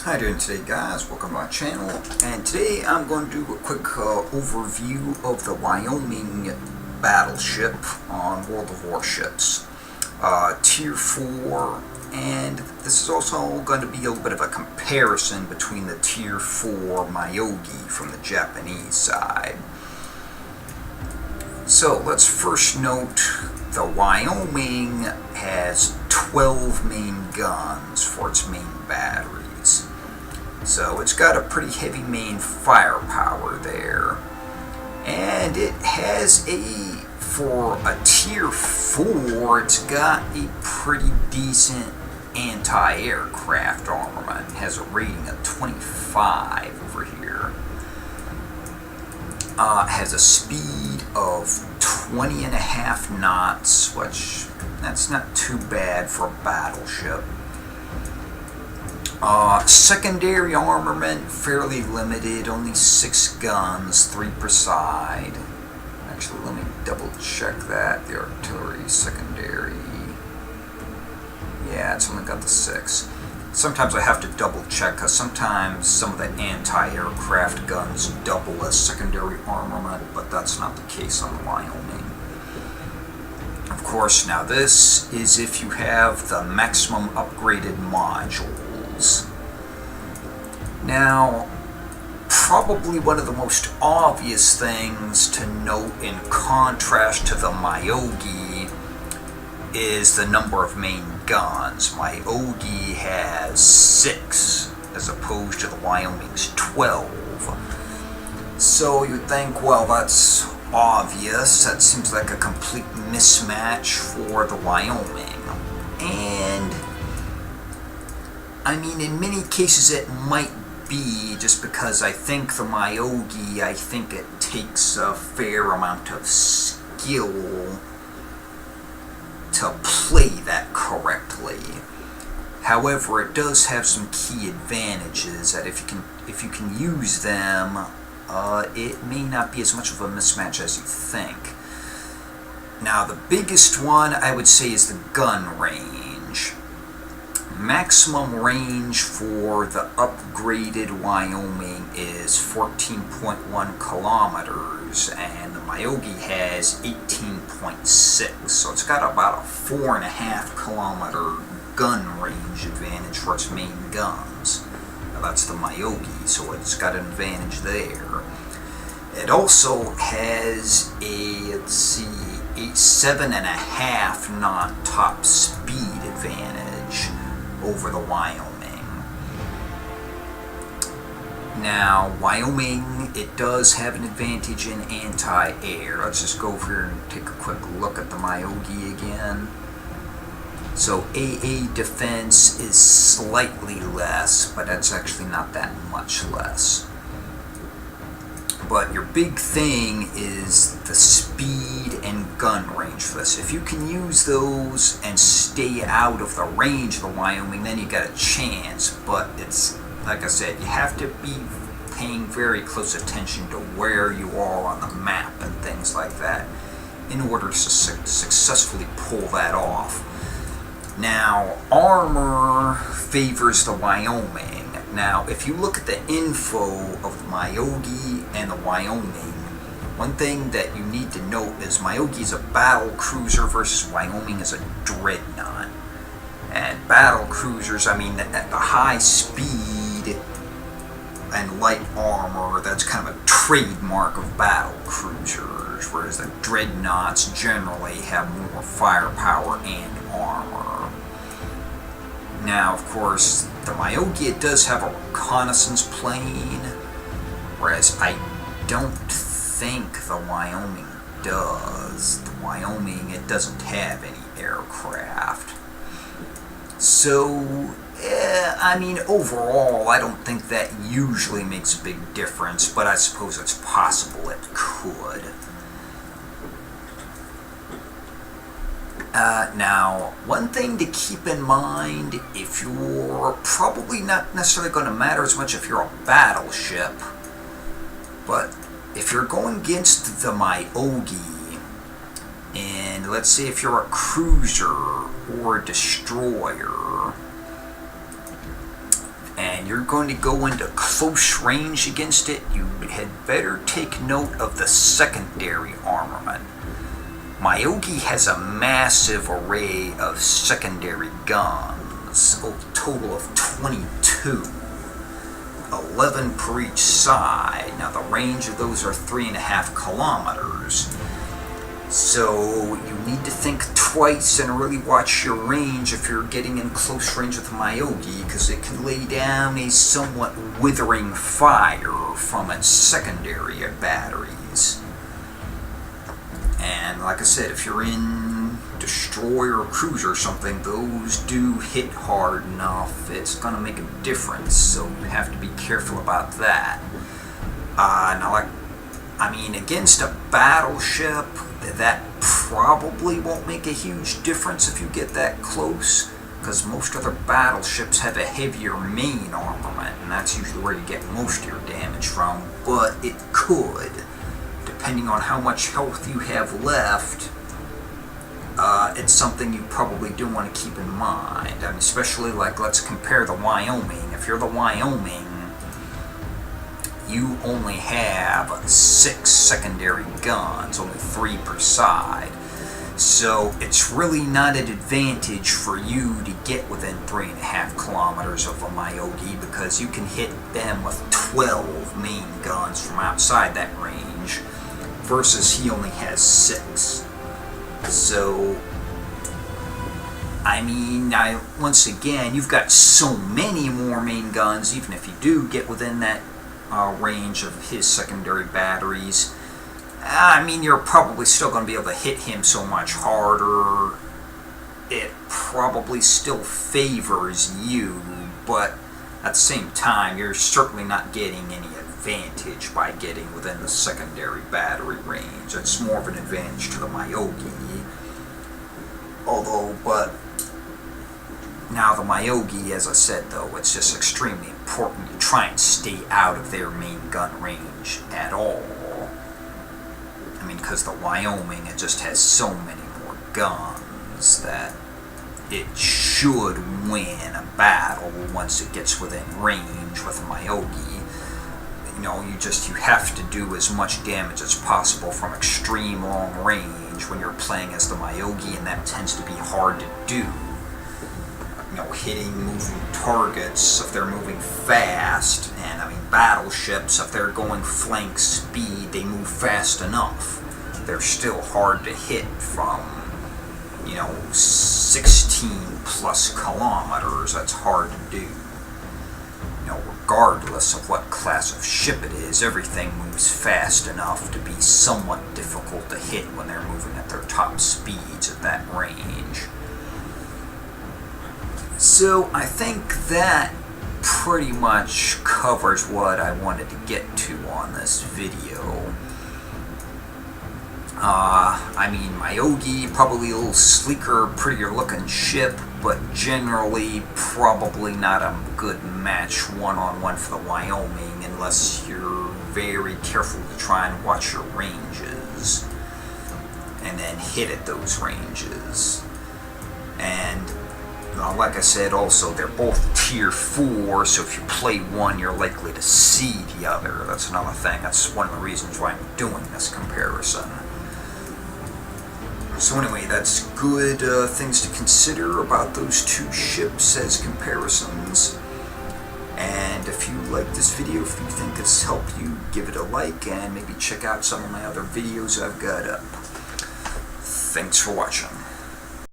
How you doing today, guys? Welcome to my channel, and today I'm going to do a quick overview of the Wyoming battleship on World of Warships, Tier 4, and this is also going to be a little bit of a comparison between the Tier 4 Myogi from the Japanese side. So let's first note the Wyoming has 12 main guns for its main batteries. So it's got a pretty heavy main firepower there. And it has for a Tier 4, it's got a pretty decent anti-aircraft armament. It has a rating of 25 over here. It has a speed of 20.5 knots, which that's not too bad for a battleship. Secondary armament, fairly limited, only 6 guns, 3 per side. Actually, let me double check that. The artillery secondary, yeah, it's only got the 6. Sometimes I have to double check because sometimes some of the anti-aircraft guns double as secondary armament, but that's not the case on the Wyoming. Of course, now this is if you have the maximum upgraded modules. Now, probably one of the most obvious things to note in contrast to the Myogi is the number of main guns. Myogi has 6 as opposed to the Wyoming's 12. So you'd think, well, that's obvious. That seems like a complete mismatch for the Wyoming. And I mean, in many cases it might be, just because I think the Myogi, I think it takes a fair amount of skill to play that correctly. However, it does have some key advantages that if you can use them, it may not be as much of a mismatch as you think. Now, the biggest one I would say is the gun range. Maximum range for the upgraded Wyoming is 14.1 kilometers, and the Myogi has 18.6, so it's got about a 4.5 kilometer gun range advantage for its main guns. Now that's the Myogi, so it's got an advantage there. It also has a 7.5 knot top speed advantage over the Wyoming. Now, Wyoming, it does have an advantage in anti-air. Let's just go over here and take a quick look at the Myogi again. So AA defense is slightly less, but that's actually not that much less. But your big thing is the speed and gun range for this. If you can use those and stay out of the range of the Wyoming, then you got a chance. But it's, like I said, you have to be paying very close attention to where you are on the map and things like that in order to successfully pull that off. Now, armor favors the Wyoming. Now, if you look at the info of the Myogi and the Wyoming, one thing that you need to note is Myogi is a battlecruiser versus Wyoming is a dreadnought. And battlecruisers, I mean, at the high speed and light armor, that's kind of a trademark of battlecruisers, whereas the dreadnoughts generally have more firepower and armor. Now, of course, the Myogi, it does have a reconnaissance plane, whereas I don't think the Wyoming does. The Wyoming, it doesn't have any aircraft. So, I mean, overall, I don't think that usually makes a big difference, but I suppose it's possible it could. Now, one thing to keep in mind, if you're probably not necessarily going to matter as much if you're a battleship, but if you're going against the Myogi, and let's say if you're a cruiser or a destroyer, and you're going to go into close range against it, you had better take note of the secondary armament. Myogi has a massive array of secondary guns, a total of 22, 11 per each side. Now the range of those are 3.5 kilometers. So you need to think twice and really watch your range if you're getting in close range with Myogi, because it can lay down a somewhat withering fire from its secondary batteries. And like I said, if you're in destroyer or cruiser or something, those do hit hard enough. It's going to make a difference, so you have to be careful about that. Now, against a battleship, that probably won't make a huge difference if you get that close, because most other battleships have a heavier main armament, and that's usually where you get most of your damage from. But it could, depending on how much health you have left. It's something you probably do want to keep in mind. Especially let's compare the Wyoming. If you're the Wyoming, you only have 6 secondary guns, only 3 per side. So it's really not an advantage for you to get within 3.5 kilometers of a Myogi, because you can hit them with 12 main guns from outside that range, versus he only has 6. So, once again, you've got so many more main guns, even if you do get within that range of his secondary batteries. You're probably still going to be able to hit him so much harder. It probably still favors you, but at the same time, you're certainly not getting any advantage by getting within the secondary battery range. It's more of an advantage to the Myogi. But now the Myogi, as I said though, it's just extremely important to try and stay out of their main gun range at all. Because the Wyoming, it just has so many more guns that it should win a battle once it gets within range with a Myogi. You have to do as much damage as possible from extreme long range when you're playing as the Myogi, and that tends to be hard to do. Hitting moving targets if they're moving fast, and battleships, if they're going flank speed, they move fast enough. They're still hard to hit from 16 plus kilometers. That's hard to do. Regardless of what class of ship it is, everything moves fast enough to be somewhat difficult to hit when they're moving at their top speeds at that range. So I think that pretty much covers what I wanted to get to on this video. Myogi, probably a little sleeker, prettier looking ship, but generally probably not a good match one-on-one for the Wyoming, unless you're very careful to try and watch your ranges and then hit at those ranges. And like I said, also, they're both tier 4, so if you play one, you're likely to see the other. That's another thing. That's one of the reasons why I'm doing this comparison. So anyway, that's good things to consider about those two ships as comparisons. And if you like this video, if you think it's helped you, give it a like, and maybe check out some of my other videos I've got up. Thanks for watching.